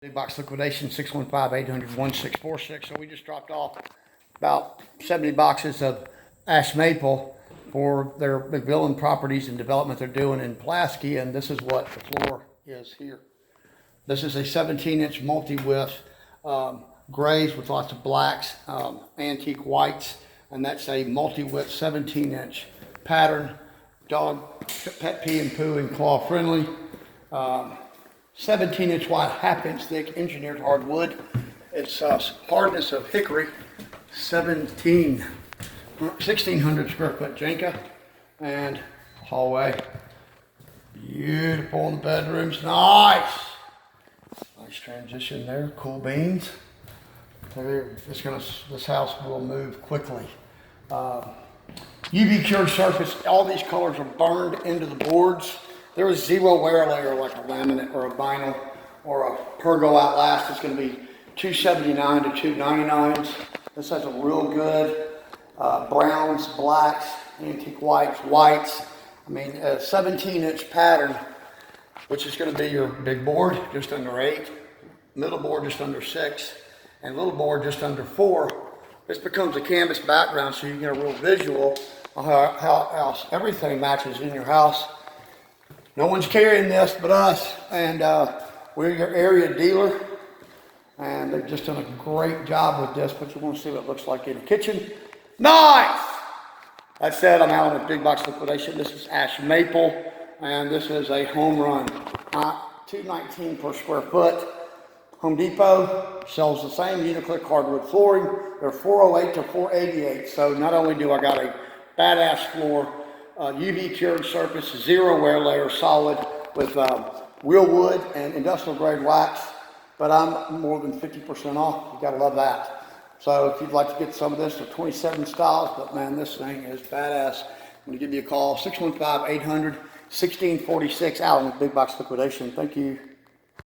Big box liquidation, 615-800-1646. So we just dropped off about 70 boxes of ash maple for their McMillan properties and development they're doing in Pulaski, and this is what the floor is here. This is a 17-inch multi-width grays with lots of blacks, antique whites, and that's a multi-width 17-inch pattern, dog, pet pee and poo and claw friendly. 17-inch wide, half-inch thick engineered hardwood. It's hardness of hickory, 1,600 square foot Jenga, and hallway. Beautiful in the bedrooms, nice. Nice transition there, cool beans. This house will move quickly. UV cured surface, all these colors are burned into the boards. There is zero wear layer like a laminate or a vinyl or a Pergo Outlast. It's going to be $279 to $299. This has a real good browns, blacks, antique whites. I mean, a 17-inch pattern, which is going to be your big board, just under 8, middle board just under 6, and little board just under 4. This becomes a canvas background, so you can get a real visual of how everything matches in your house. No one's carrying this but us, and we're your area dealer, and they've just done a great job with this, but you want to see what it looks like in the kitchen. Nice! That said, I'm out on a big box liquidation. This is ash maple, and this is a home run. $219 per square foot. Home Depot sells the same UNICLIC hardwood flooring. They're $408 to $488, so not only do I got a badass floor, UV cured surface, zero wear layer, solid with real wood and industrial grade wax, but I'm more than 50% off. You gotta love that. So if you'd like to get some of this, there are 27 styles, but man, this thing is badass. I'm gonna give you a call, 615-800-1646, out on the big box liquidation. Thank you.